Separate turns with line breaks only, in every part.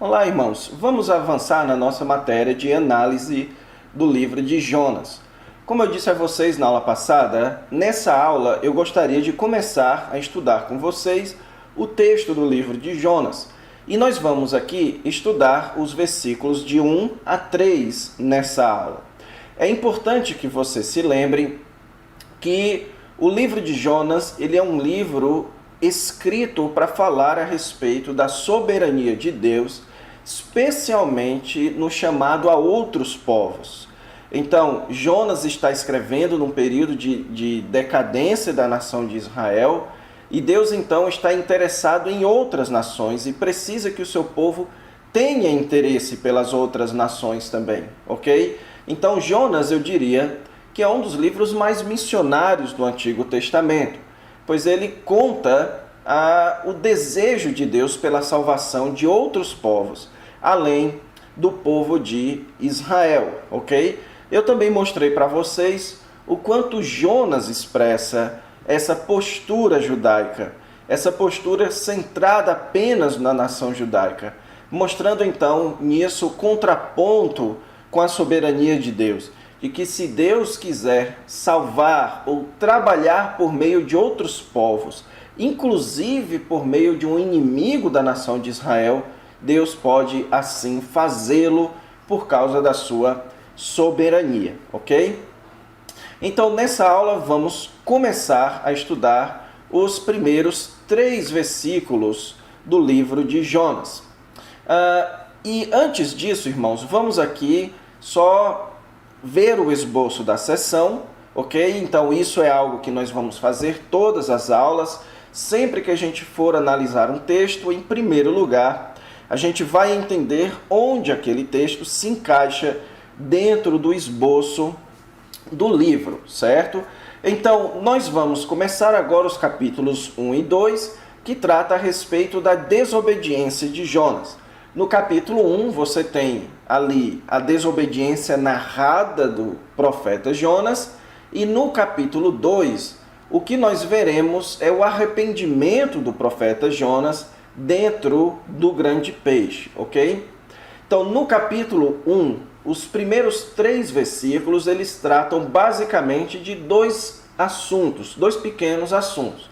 Olá, irmãos. Vamos avançar na nossa matéria de análise do livro de Jonas. Como eu disse a vocês na aula passada, nessa aula eu gostaria de começar a estudar com vocês o texto do livro de Jonas. E nós vamos aqui estudar os versículos de 1 a 3 nessa aula. É importante que vocês se lembrem que o livro de Jonas ele é um livro escrito para falar a respeito da soberania de Deus, especialmente no chamado a outros povos. Então, Jonas está escrevendo num período de decadência da nação de Israel, e Deus então está interessado em outras nações e precisa que o seu povo tenha interesse pelas outras nações também, ok? Então, Jonas, eu diria que é um dos livros mais missionários do Antigo Testamento, pois ele conta o desejo de Deus pela salvação de outros povos, além do povo de Israel, ok? Eu também mostrei para vocês o quanto Jonas expressa essa postura judaica, essa postura centrada apenas na nação judaica, mostrando então nisso o contraponto com a soberania de Deus, de que se Deus quiser salvar ou trabalhar por meio de outros povos, inclusive por meio de um inimigo da nação de Israel, Deus pode assim fazê-lo por causa da sua soberania, ok? Então, nessa aula, vamos começar a estudar os primeiros 3 versículos do livro de Jonas. E antes disso, irmãos, vamos aqui só ver o esboço da sessão, ok? Então, isso é algo que nós vamos fazer todas as aulas. Sempre que a gente for analisar um texto, em primeiro lugar, a gente vai entender onde aquele texto se encaixa dentro do esboço do livro, certo? Então, nós vamos começar agora os capítulos 1 e 2, que trata a respeito da desobediência de Jonas. No capítulo 1, você tem ali a desobediência narrada do profeta Jonas, e no capítulo 2, o que nós veremos é o arrependimento do profeta Jonas dentro do grande peixe, ok? Então, no capítulo 1, os primeiros 3 versículos, eles tratam basicamente de 2 assuntos, 2 pequenos assuntos.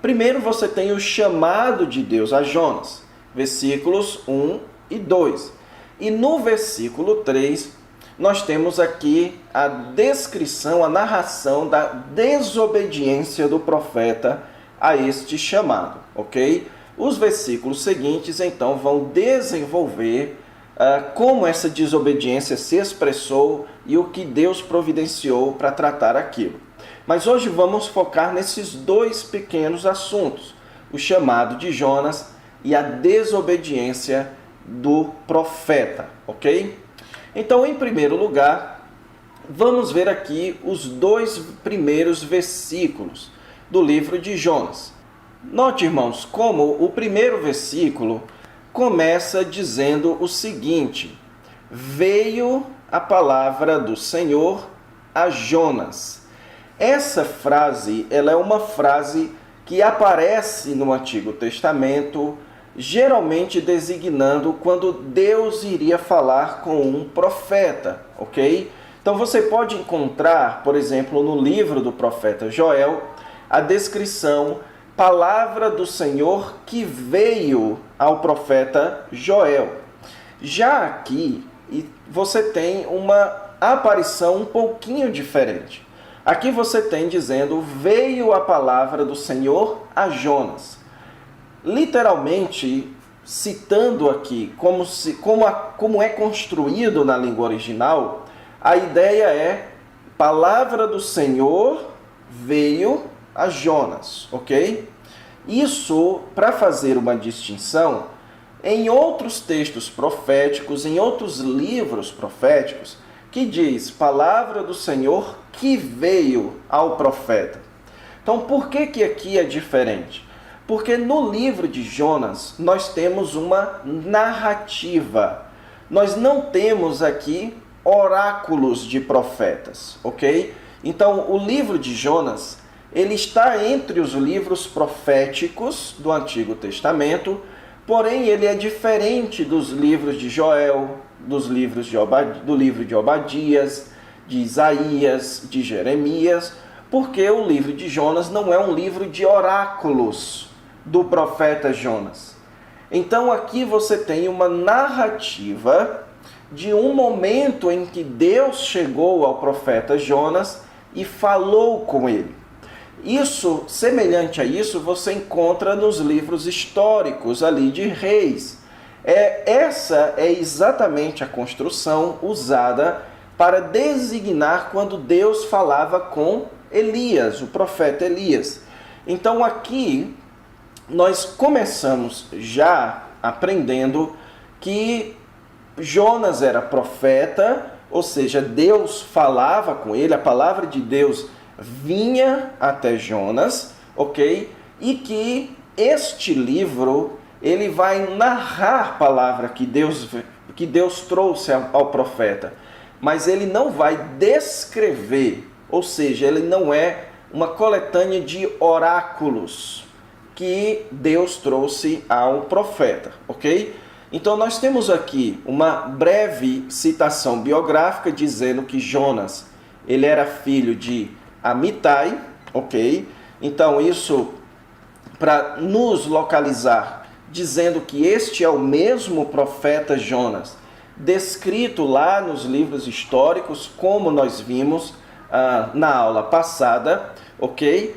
Primeiro, você tem o chamado de Deus a Jonas, versículos 1 e 2. E no versículo 3, nós temos aqui a descrição, a narração da desobediência do profeta a este chamado, ok? Os versículos seguintes, então, vão desenvolver como essa desobediência se expressou e o que Deus providenciou para tratar aquilo. Mas hoje vamos focar nesses 2 pequenos assuntos, o chamado de Jonas e a desobediência do profeta, ok? Então, em primeiro lugar, vamos ver aqui os 2 primeiros versículos do livro de Jonas. Note, irmãos, como o primeiro versículo começa dizendo o seguinte: veio a palavra do Senhor a Jonas. Essa frase, ela é uma frase que aparece no Antigo Testamento, geralmente designando quando Deus iria falar com um profeta, ok? Então você pode encontrar, por exemplo, no livro do profeta Joel, a descrição palavra do Senhor que veio ao profeta Joel. Já aqui, você tem uma aparição um pouquinho diferente. Aqui você tem dizendo, veio a palavra do Senhor a Jonas. Literalmente, citando aqui como é construído na língua original, a ideia é, palavra do Senhor veio a Jonas, ok? Isso para fazer uma distinção em outros textos proféticos, em outros livros proféticos, que diz palavra do Senhor que veio ao profeta. Então, por que aqui é diferente? Porque no livro de Jonas nós temos uma narrativa. Nós não temos aqui oráculos de profetas, ok? Então, o livro de Jonas, ele está entre os livros proféticos do Antigo Testamento, porém ele é diferente dos livros de Joel, do livro de Obadias, de Isaías, de Jeremias, porque o livro de Jonas não é um livro de oráculos do profeta Jonas. Então aqui você tem uma narrativa de um momento em que Deus chegou ao profeta Jonas e falou com ele. Isso, semelhante a isso, você encontra nos livros históricos ali de Reis. Essa é exatamente a construção usada para designar quando Deus falava com Elias, o profeta Elias. Então aqui nós começamos já aprendendo que Jonas era profeta, ou seja, Deus falava com ele, a palavra de Deus vinha até Jonas, ok? E que este livro, ele vai narrar a palavra que Deus trouxe ao profeta, mas ele não vai descrever, ou seja, ele não é uma coletânea de oráculos que Deus trouxe ao profeta, ok? Então nós temos aqui uma breve citação biográfica dizendo que Jonas, ele era filho de Amitai, ok? Então isso para nos localizar, dizendo que este é o mesmo profeta Jonas, descrito lá nos livros históricos, como nós vimos na aula passada, ok?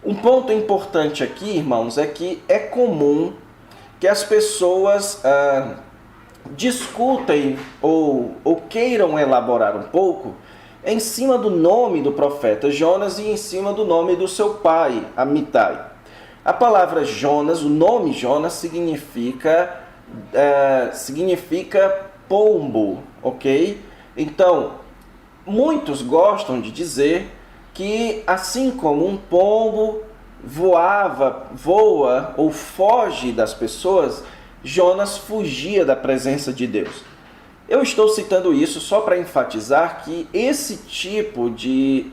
Um ponto importante aqui, irmãos, é que é comum que as pessoas discutem ou queiram elaborar um pouco em cima do nome do profeta Jonas e em cima do nome do seu pai, Amitai. A palavra Jonas, o nome Jonas significa pombo, ok? Então, muitos gostam de dizer que assim como um pombo voa ou foge das pessoas, Jonas fugia da presença de Deus. Eu estou citando isso só para enfatizar que esse tipo de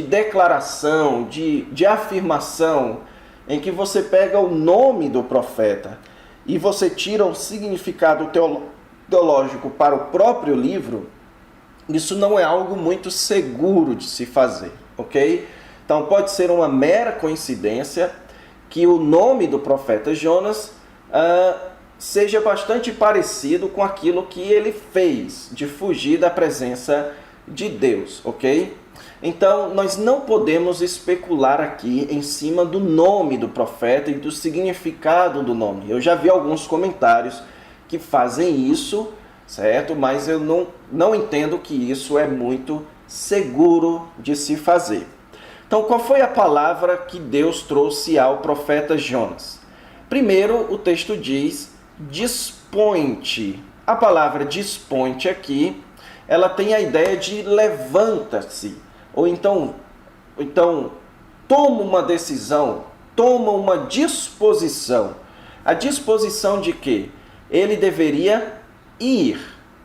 declaração, de afirmação, em que você pega o nome do profeta e você tira o significado teológico para o próprio livro, isso não é algo muito seguro de se fazer, ok? Então pode ser uma mera coincidência que o nome do profeta Jonas seja bastante parecido com aquilo que ele fez, de fugir da presença de Deus, ok? Então nós não podemos especular aqui em cima do nome do profeta e do significado do nome. Eu já vi alguns comentários que fazem isso, certo? Mas eu não entendo que isso é muito seguro de se fazer. Então, qual foi a palavra que Deus trouxe ao profeta Jonas? Primeiro, o texto diz, dispõe-te. A palavra dispõe-te aqui, ela tem a ideia de levanta-se. Ou então, toma uma decisão, toma uma disposição. A disposição de quê? Ele deveria ir.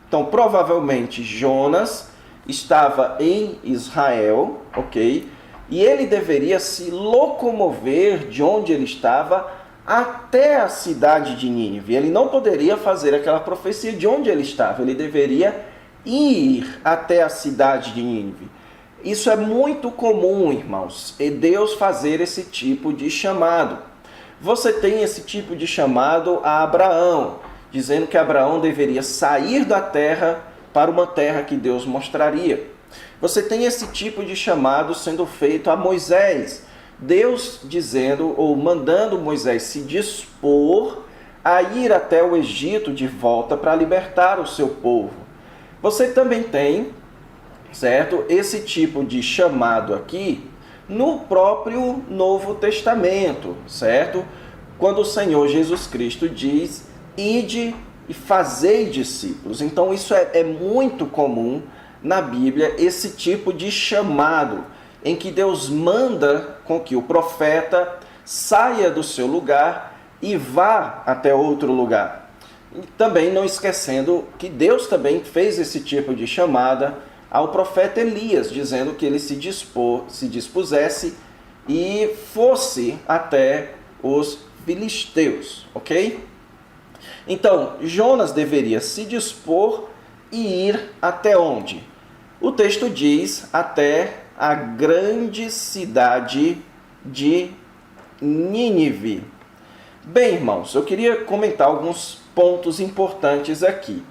Então, provavelmente, Jonas estava em Israel, ok? E ele deveria se locomover de onde ele estava até a cidade de Nínive. Ele não poderia fazer aquela profecia de onde ele estava. Ele deveria ir até a cidade de Nínive. Isso é muito comum, irmãos, e Deus fazer esse tipo de chamado. Você tem esse tipo de chamado a Abraão, dizendo que Abraão deveria sair da terra para uma terra que Deus mostraria. Você tem esse tipo de chamado sendo feito a Moisés. Deus dizendo ou mandando Moisés se dispor a ir até o Egito de volta para libertar o seu povo. Você também tem, certo, esse tipo de chamado aqui no próprio Novo Testamento, certo? Quando o Senhor Jesus Cristo diz, ide e fazei discípulos. Então isso é muito comum na Bíblia, esse tipo de chamado, em que Deus manda com que o profeta saia do seu lugar e vá até outro lugar. E também não esquecendo que Deus também fez esse tipo de chamada ao profeta Elias, dizendo que ele se dispusesse e fosse até os filisteus, ok? Então, Jonas deveria se dispor e ir até onde? O texto diz até a grande cidade de Nínive. Bem, irmãos, eu queria comentar alguns pontos importantes aqui.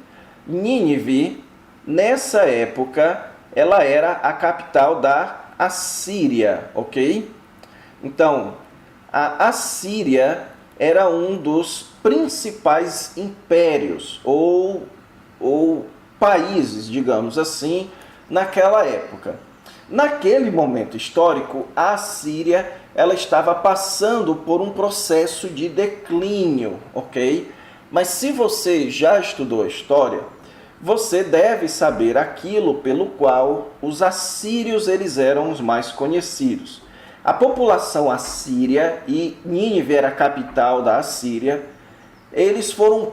Nínive, nessa época, ela era a capital da Assíria, ok? Então, a Assíria era um dos principais impérios ou países, digamos assim, naquela época. Naquele momento histórico, a Assíria ela estava passando por um processo de declínio, ok? Mas se você já estudou a história, você deve saber aquilo pelo qual os assírios eles eram os mais conhecidos. A população assíria, e Nínive era a capital da Assíria, eles foram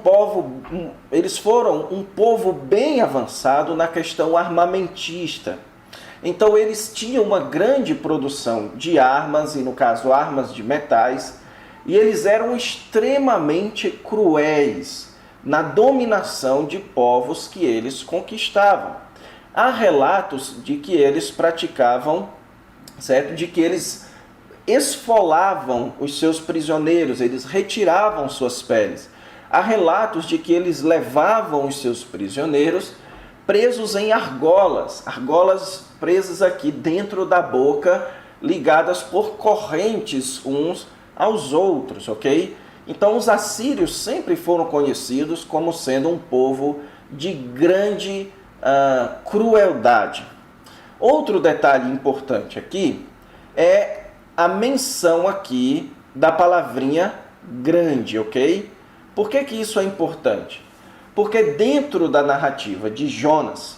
um povo bem avançado na questão armamentista. Então eles tinham uma grande produção de armas, e no caso armas de metais, e eles eram extremamente cruéis na dominação de povos que eles conquistavam. Há relatos de que eles praticavam, certo? De que eles esfolavam os seus prisioneiros, eles retiravam suas peles. Há relatos de que eles levavam os seus prisioneiros presos em argolas presas aqui dentro da boca, ligadas por correntes uns aos outros, ok? Então os assírios sempre foram conhecidos como sendo um povo de grande crueldade. Outro detalhe importante aqui é a menção aqui da palavrinha grande, ok? Por que isso é importante? Porque dentro da narrativa de Jonas,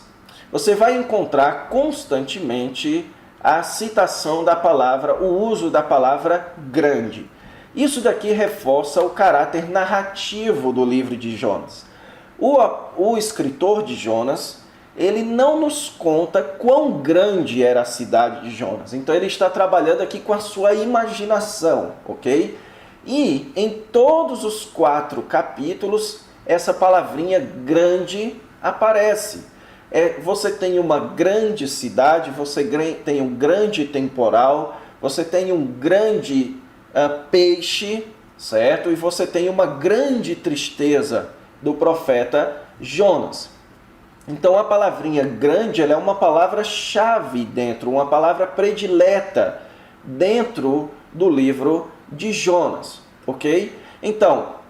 você vai encontrar constantemente a citação da palavra, o uso da palavra grande. Isso daqui reforça o caráter narrativo do livro de Jonas. O escritor de Jonas, ele não nos conta quão grande era a cidade de Jonas. Então ele está trabalhando aqui com a sua imaginação, ok? E em todos os 4 capítulos, essa palavrinha grande aparece. Você tem uma grande cidade, você tem um grande temporal, você tem um grande peixe, certo? E você tem uma grande tristeza do profeta Jonas. Então a palavrinha grande ela é uma palavra-chave dentro, uma palavra predileta dentro do livro de Jonas, ok? Então,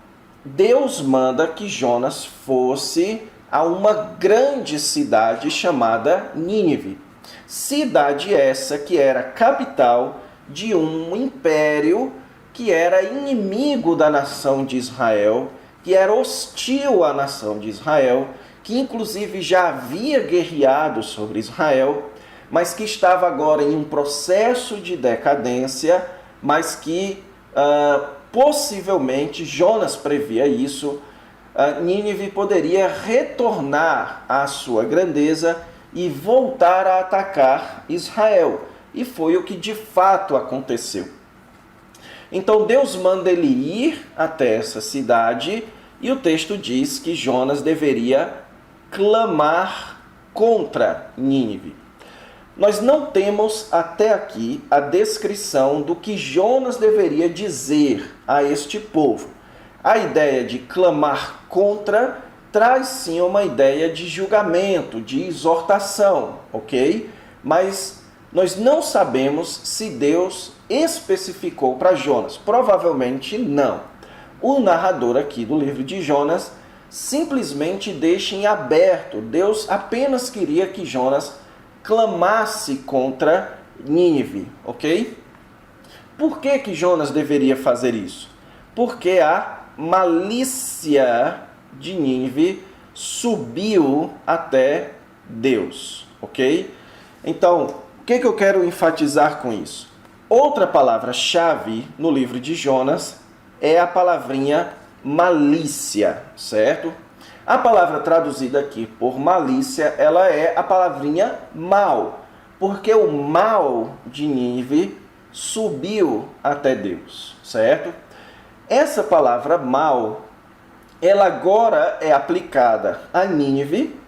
Deus manda que Jonas fosse a uma grande cidade chamada Nínive. Cidade essa que era capital de um império que era inimigo da nação de Israel, que era hostil à nação de Israel, que inclusive já havia guerreado sobre Israel, mas que estava agora em um processo de decadência, mas que possivelmente, Jonas previa isso, Nínive poderia retornar à sua grandeza e voltar a atacar Israel. E foi o que de fato aconteceu. Então Deus manda ele ir até essa cidade e o texto diz que Jonas deveria clamar contra Nínive. Nós não temos até aqui a descrição do que Jonas deveria dizer a este povo. A ideia de clamar contra traz sim uma ideia de julgamento, de exortação, ok? Mas nós não sabemos se Deus especificou para Jonas. Provavelmente não. O narrador aqui do livro de Jonas simplesmente deixa em aberto. Deus apenas queria que Jonas clamasse contra Nínive, ok? Por que Jonas deveria fazer isso? Porque a malícia de Nínive subiu até Deus, ok? Então, o que eu quero enfatizar com isso? Outra palavra-chave no livro de Jonas é a palavrinha malícia, certo? A palavra traduzida aqui por malícia, ela é a palavrinha mal, porque o mal de Nínive subiu até Deus, certo? essa palavra mal, ela agora é aplicada a Nínive,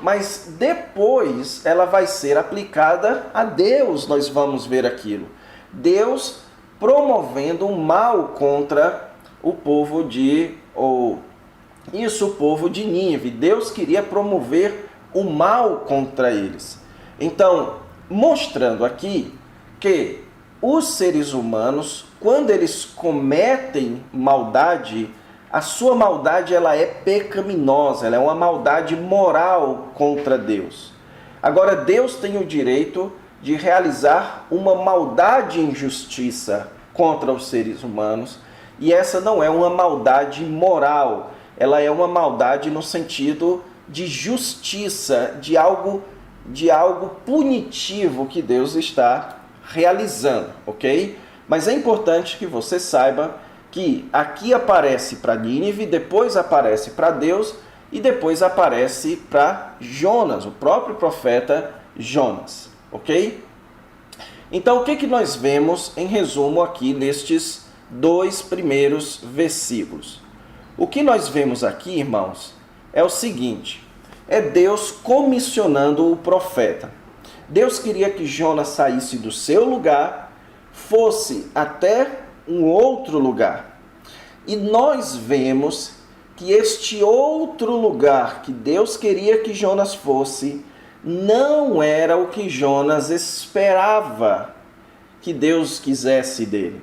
mas depois ela vai ser aplicada a Deus, nós vamos ver aquilo. Deus promovendo um mal contra o povo o povo de Nínive. Deus queria promover o mal contra eles. Então, mostrando aqui que os seres humanos, quando eles cometem maldade, a sua maldade ela é pecaminosa, ela é uma maldade moral contra Deus. Agora, Deus tem o direito de realizar uma maldade e injustiça contra os seres humanos, e essa não é uma maldade moral, ela é uma maldade no sentido de justiça, de algo punitivo que Deus está realizando, ok? Mas é importante que você saiba que aqui aparece para Nínive, depois aparece para Deus e depois aparece para Jonas, o próprio profeta Jonas, ok? Então, o que nós vemos em resumo aqui nestes 2 primeiros versículos? O que nós vemos aqui, irmãos, é o seguinte: é Deus comissionando o profeta. Deus queria que Jonas saísse do seu lugar, fosse até um outro lugar. E nós vemos que este outro lugar que Deus queria que Jonas fosse, não era o que Jonas esperava que Deus quisesse dele.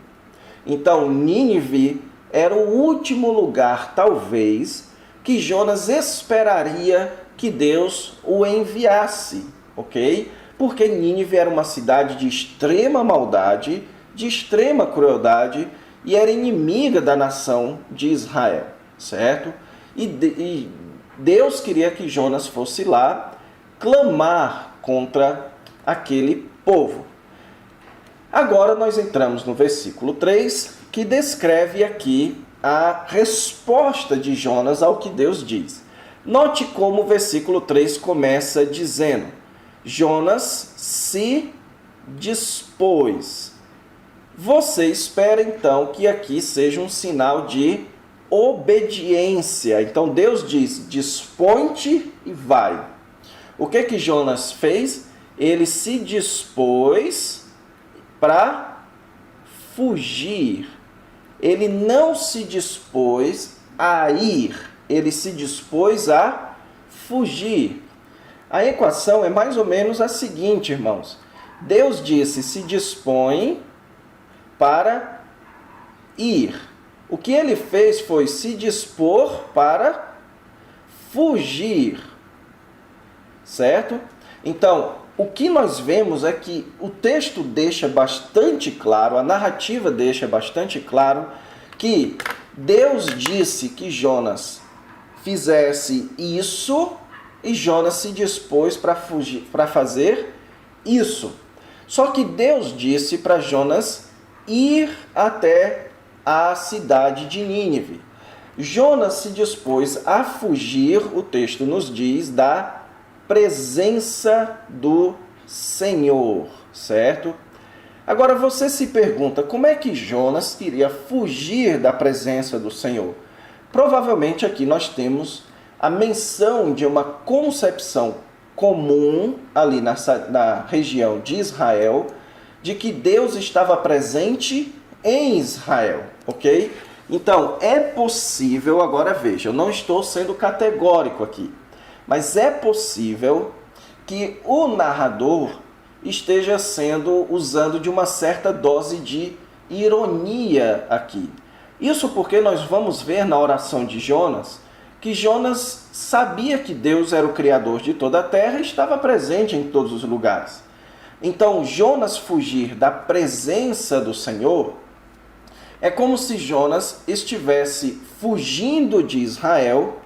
Então, Nínive era o último lugar, talvez, que Jonas esperaria que Deus o enviasse, ok? Porque Nínive era uma cidade de extrema maldade, de extrema crueldade, e era inimiga da nação de Israel, certo? E Deus queria que Jonas fosse lá clamar contra aquele povo. Agora nós entramos no versículo 3, que descreve aqui a resposta de Jonas ao que Deus diz. Note como o versículo 3 começa dizendo: Jonas se dispôs. Você espera então que aqui seja um sinal de obediência. Então Deus diz: dispõe-te e vai. O que Jonas fez? Ele se dispôs para fugir. Ele não se dispôs a ir, ele se dispôs a fugir. A equação é mais ou menos a seguinte, irmãos. Deus disse: se dispõe para ir. O que ele fez foi se dispor para fugir. Certo? Então, o que nós vemos é que o texto deixa bastante claro, a narrativa deixa bastante claro que Deus disse que Jonas fizesse isso e Jonas se dispôs para fazer isso. Só que Deus disse para Jonas ir até a cidade de Nínive. Jonas se dispôs a fugir, o texto nos diz, da presença do Senhor, certo? Agora você se pergunta, como é que Jonas queria fugir da presença do Senhor? Provavelmente aqui nós temos a menção de uma concepção comum ali na região de Israel, de que Deus estava presente em Israel, ok? Então, é possível, agora veja, eu não estou sendo categórico aqui, mas é possível que o narrador esteja usando de uma certa dose de ironia aqui. Isso porque nós vamos ver na oração de Jonas, que Jonas sabia que Deus era o Criador de toda a terra e estava presente em todos os lugares. Então, Jonas fugir da presença do Senhor é como se Jonas estivesse fugindo de Israel,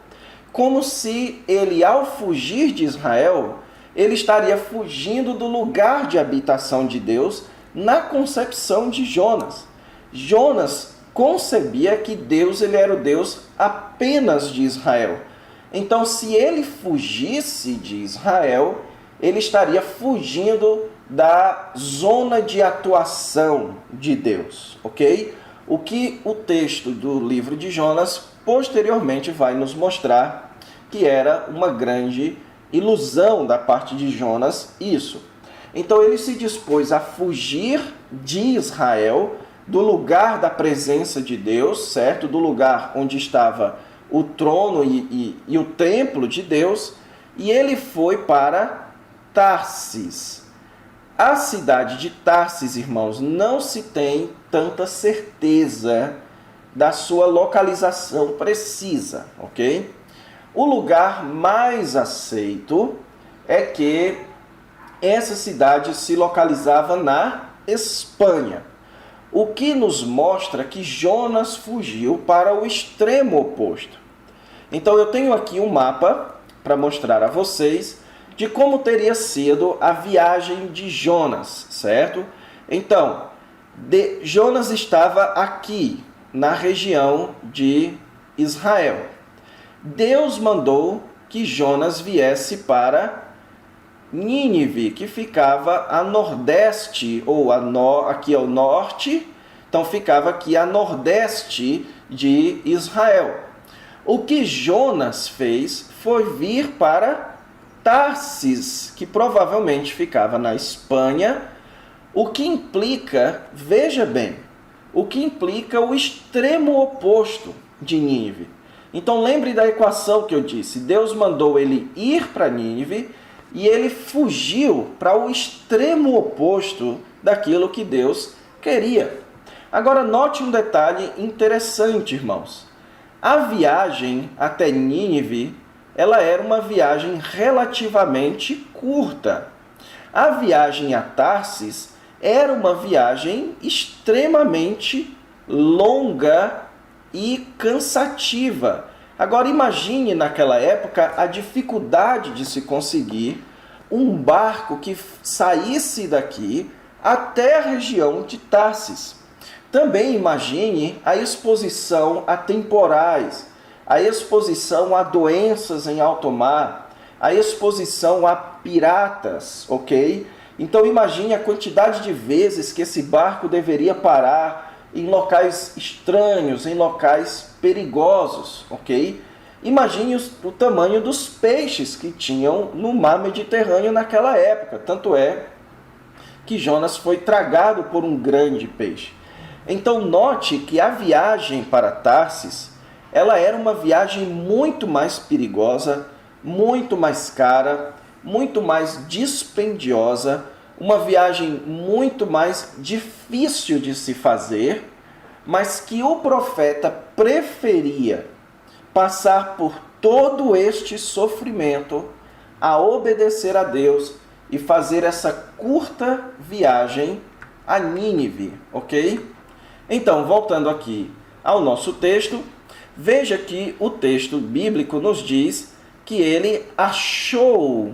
como se ele, ao fugir de Israel, ele estaria fugindo do lugar de habitação de Deus na concepção de Jonas. Jonas concebia que Deus ele era o Deus apenas de Israel. Então, se ele fugisse de Israel, ele estaria fugindo da zona de atuação de Deus, ok? o que o texto do livro de Jonas posteriormente vai nos mostrar que era uma grande ilusão da parte de Jonas isso. Então ele se dispôs a fugir de Israel, do lugar da presença de Deus, certo? Do lugar onde estava o trono e o templo de Deus, e ele foi para Tarsis. A cidade de Tarsis, irmãos, não se tem tanta certeza da sua localização precisa, ok? O lugar mais aceito é que essa cidade se localizava na Espanha, o que nos mostra que Jonas fugiu para o extremo oposto. Então eu tenho aqui um mapa para mostrar a vocês de como teria sido a viagem de Jonas, certo? Então, Jonas estava aqui, na região de Israel. Deus mandou que Jonas viesse para Nínive, que ficava a nordeste, ou aqui ao norte, então ficava aqui a nordeste de Israel. O que Jonas fez foi vir para Tarsis, que provavelmente ficava na Espanha, o que implica, veja bem, o que implica o extremo oposto de Nínive. Então lembre da equação que eu disse, Deus mandou ele ir para Nínive e ele fugiu para o extremo oposto daquilo que Deus queria. Agora note um detalhe interessante, irmãos. A viagem até Nínive, ela era uma viagem relativamente curta. A viagem a Tarsis era uma viagem extremamente longa e cansativa. Agora imagine naquela época a dificuldade de se conseguir um barco que saísse daqui até a região de Tarsis. Também imagine a exposição a temporais, a exposição a doenças em alto mar, a exposição a piratas, ok? Então imagine a quantidade de vezes que esse barco deveria parar em locais estranhos, em locais perigosos, ok? Imagine o tamanho dos peixes que tinham no mar Mediterrâneo naquela época. Tanto é que Jonas foi tragado por um grande peixe. Então note que a viagem para Tarsis, ela era uma viagem muito mais perigosa, muito mais cara, muito mais dispendiosa, uma viagem muito mais difícil de se fazer, mas que o profeta preferia passar por todo este sofrimento a obedecer a Deus e fazer essa curta viagem a Nínive, ok? Então, voltando aqui ao nosso texto, veja que o texto bíblico nos diz que ele achou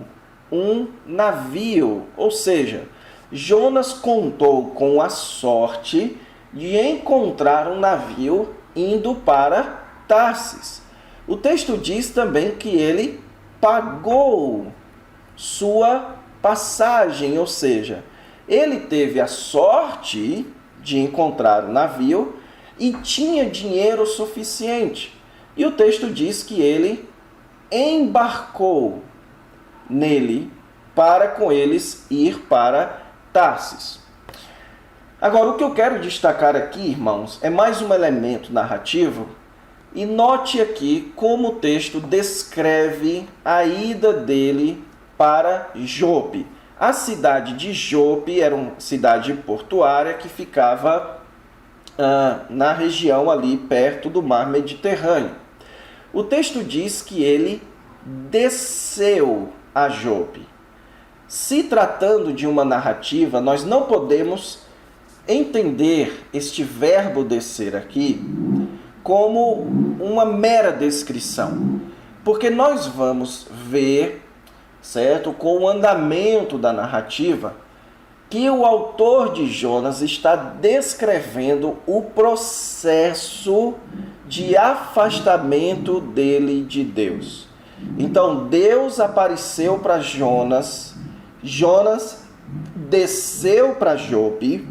um navio, ou seja, Jonas contou com a sorte de encontrar um navio indo para Tarsis. O texto diz também que ele pagou sua passagem, ou seja, ele teve a sorte de encontrar o navio e tinha dinheiro suficiente. E o texto diz que ele embarcou nele para com eles ir para Tarsis. Agora, o que eu quero destacar aqui, irmãos, é mais um elemento narrativo. E note aqui como o texto descreve a ida dele para Jope. A cidade de Jope era uma cidade portuária que ficava na região ali perto do mar Mediterrâneo. O texto diz que ele desceu a Jope. Se tratando de uma narrativa, nós não podemos entender este verbo descer aqui como uma mera descrição, porque nós vamos ver, certo, com o andamento da narrativa, que o autor de Jonas está descrevendo o processo de afastamento dele de Deus. Então, Deus apareceu para Jonas, Jonas desceu para Jope,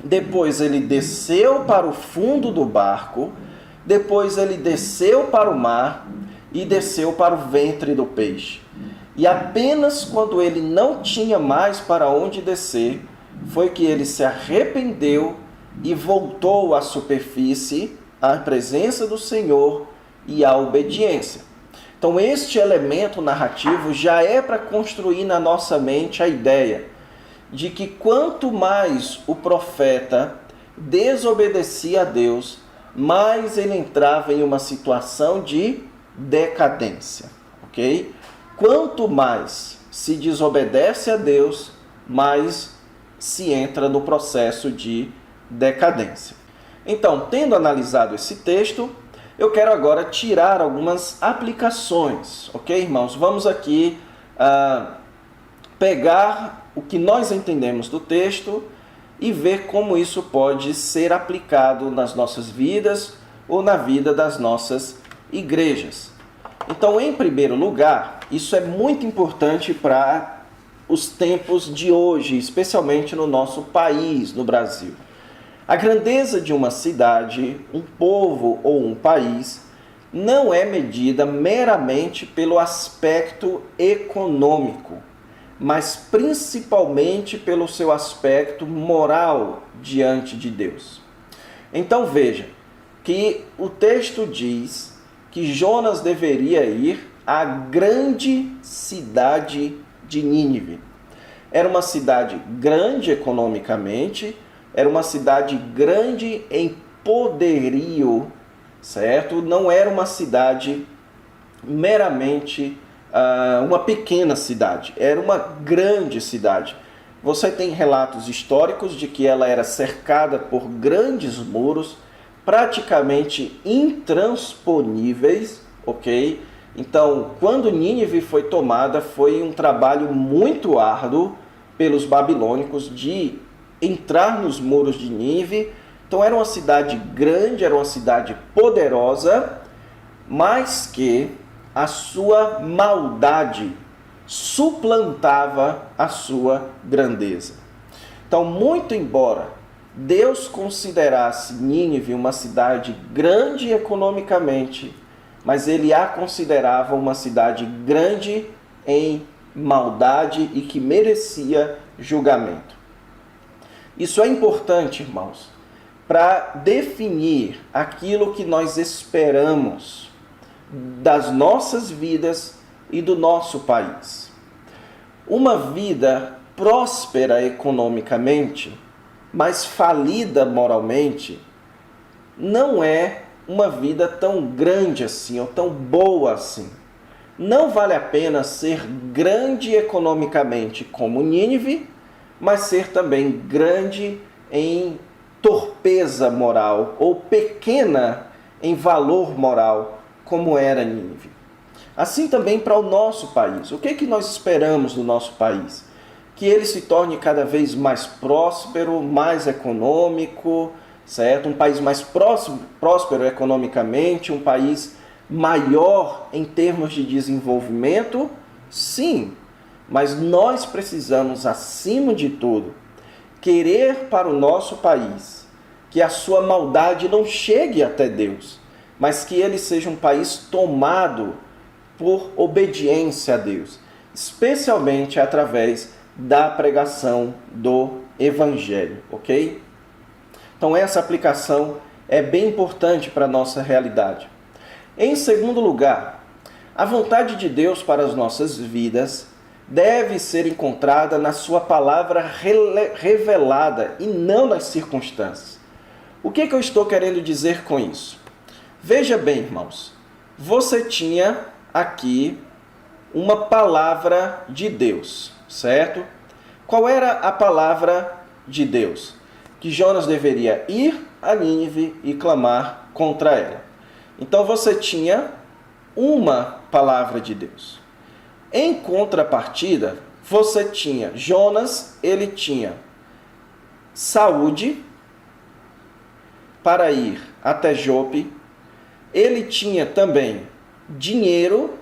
depois ele desceu para o fundo do barco, depois ele desceu para o mar e desceu para o ventre do peixe. E apenas quando ele não tinha mais para onde descer, foi que ele se arrependeu e voltou à superfície, à presença do Senhor e à obediência. Então este elemento narrativo já é para construir na nossa mente a ideia de que quanto mais o profeta desobedecia a Deus, mais ele entrava em uma situação de decadência, ok? Quanto mais se desobedece a Deus, mais se entra no processo de decadência. Então, tendo analisado esse texto, eu quero agora tirar algumas aplicações, ok, irmãos? Vamos aqui pegar o que nós entendemos do texto e ver como isso pode ser aplicado nas nossas vidas ou na vida das nossas igrejas. Então, em primeiro lugar, isso é muito importante para os tempos de hoje, especialmente no nosso país, no Brasil. A grandeza de uma cidade, um povo ou um país não é medida meramente pelo aspecto econômico, mas principalmente pelo seu aspecto moral diante de Deus. Então veja que o texto diz que Jonas deveria ir à grande cidade de Nínive. Era uma cidade grande economicamente, era uma cidade grande em poderio, certo? Não era uma cidade meramente uma pequena cidade, era uma grande cidade. Você tem relatos históricos de que ela era cercada por grandes muros, praticamente intransponíveis, ok? Então, quando Nínive foi tomada, foi um trabalho muito árduo pelos babilônicos de entrar nos muros de Nínive. Então, era uma cidade grande, era uma cidade poderosa, mas que a sua maldade suplantava a sua grandeza. Então, muito embora Deus considerasse Nínive uma cidade grande economicamente, mas ele a considerava uma cidade grande em maldade e que merecia julgamento. Isso é importante, irmãos, para definir aquilo que nós esperamos das nossas vidas e do nosso país. Uma vida próspera economicamente, mas falida moralmente, não é uma vida tão grande assim, ou tão boa assim. Não vale a pena ser grande economicamente como Nínive, mas ser também grande em torpeza moral, ou pequena em valor moral, como era Nínive. Assim também para o nosso país. O que é que nós esperamos do nosso país? Que ele se torne cada vez mais próspero, mais econômico, certo? Um país mais próspero economicamente, um país maior em termos de desenvolvimento? Sim, mas nós precisamos, acima de tudo, querer para o nosso país que a sua maldade não chegue até Deus, mas que ele seja um país tomado por obediência a Deus, especialmente através da pregação do Evangelho, ok? Então essa aplicação é bem importante para a nossa realidade. Em segundo lugar, a vontade de Deus para as nossas vidas deve ser encontrada na sua palavra revelada e não nas circunstâncias. O que eu estou querendo dizer com isso? Veja bem, irmãos, você tinha aqui uma palavra de Deus, certo? Qual era a palavra de Deus? Que Jonas deveria ir a Nínive e clamar contra ela. Então você tinha uma palavra de Deus. Em contrapartida, você tinha Jonas, ele tinha saúde para ir até Jope. Ele tinha também dinheiro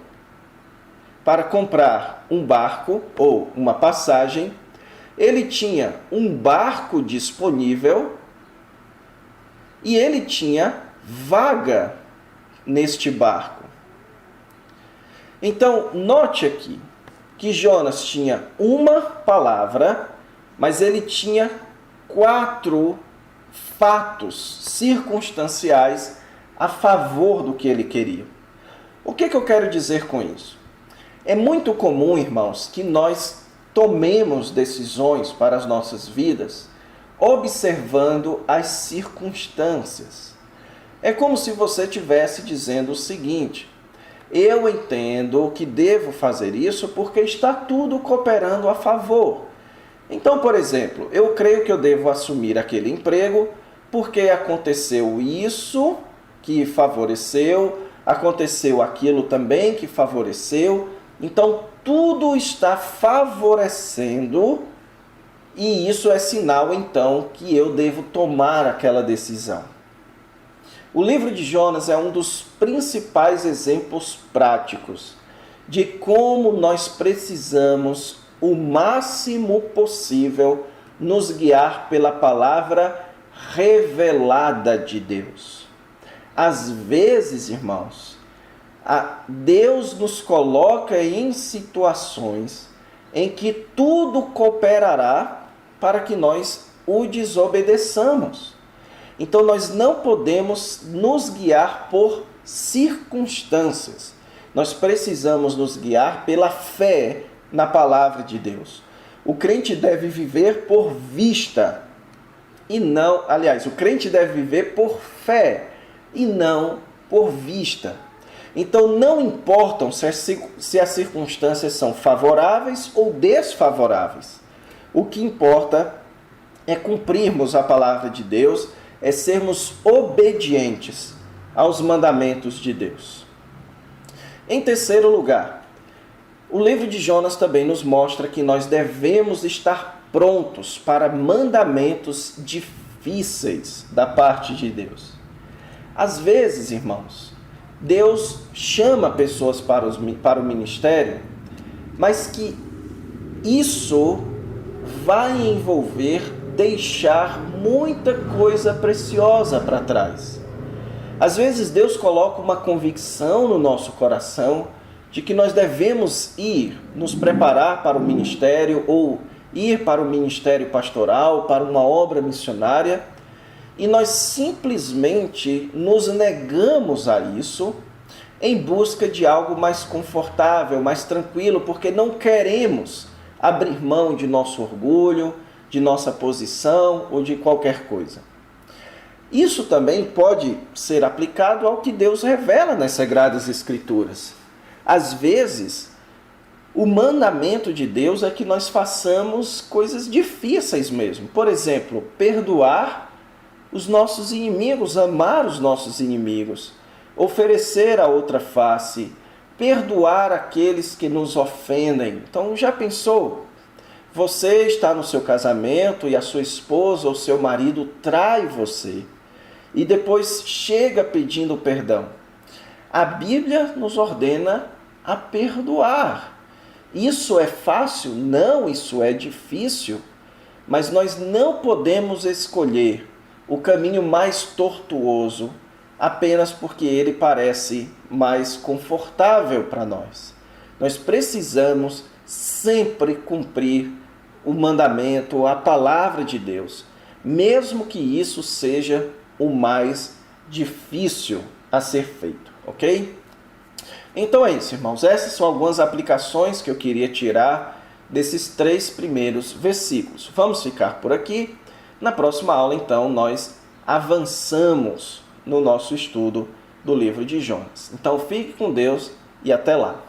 para comprar um barco ou uma passagem, ele tinha um barco disponível e ele tinha vaga neste barco. Então, note aqui que Jonas tinha uma palavra, mas ele tinha 4 fatos circunstanciais a favor do que ele queria. O que eu quero dizer com isso? É muito comum, irmãos, que nós tomemos decisões para as nossas vidas observando as circunstâncias. É como se você estivesse dizendo o seguinte: eu entendo que devo fazer isso porque está tudo cooperando a favor. Então, por exemplo, eu creio que eu devo assumir aquele emprego porque aconteceu isso que favoreceu, aconteceu aquilo também que favoreceu. Então, tudo está favorecendo e isso é sinal, então, que eu devo tomar aquela decisão. O livro de Jonas é um dos principais exemplos práticos de como nós precisamos, o máximo possível, nos guiar pela palavra revelada de Deus. Às vezes, irmãos, Deus nos coloca em situações em que tudo cooperará para que nós o desobedeçamos. Então, nós não podemos nos guiar por circunstâncias. Nós precisamos nos guiar pela fé na palavra de Deus. O crente deve viver por vista e não... Aliás, o crente deve viver por fé e não por vista. Então, não importam se as circunstâncias são favoráveis ou desfavoráveis. O que importa é cumprirmos a palavra de Deus, é sermos obedientes aos mandamentos de Deus. Em terceiro lugar, o livro de Jonas também nos mostra que nós devemos estar prontos para mandamentos difíceis da parte de Deus. Às vezes, irmãos, Deus chama pessoas para o ministério, mas que isso vai envolver deixar muita coisa preciosa para trás. Às vezes Deus coloca uma convicção no nosso coração de que nós devemos nos preparar para o ministério ou ir para o ministério pastoral, para uma obra missionária, e nós simplesmente nos negamos a isso em busca de algo mais confortável, mais tranquilo, porque não queremos abrir mão de nosso orgulho, de nossa posição ou de qualquer coisa. Isso também pode ser aplicado ao que Deus revela nas Sagradas Escrituras. Às vezes, o mandamento de Deus é que nós façamos coisas difíceis mesmo. Por exemplo, perdoar os nossos inimigos, amar os nossos inimigos, oferecer a outra face, perdoar aqueles que nos ofendem. Então, já pensou? Você está no seu casamento e a sua esposa ou seu marido trai você e depois chega pedindo perdão. A Bíblia nos ordena a perdoar. Isso é fácil? Não, isso é difícil. Mas nós não podemos escolher o caminho mais tortuoso apenas porque ele parece mais confortável para nós. Nós precisamos sempre cumprir o mandamento, a palavra de Deus, mesmo que isso seja o mais difícil a ser feito, ok? Então é isso, irmãos. Essas são algumas aplicações que eu queria tirar desses 3 primeiros versículos. Vamos ficar por aqui. Na próxima aula, então, nós avançamos no nosso estudo do livro de Jonas. Então, fique com Deus e até lá.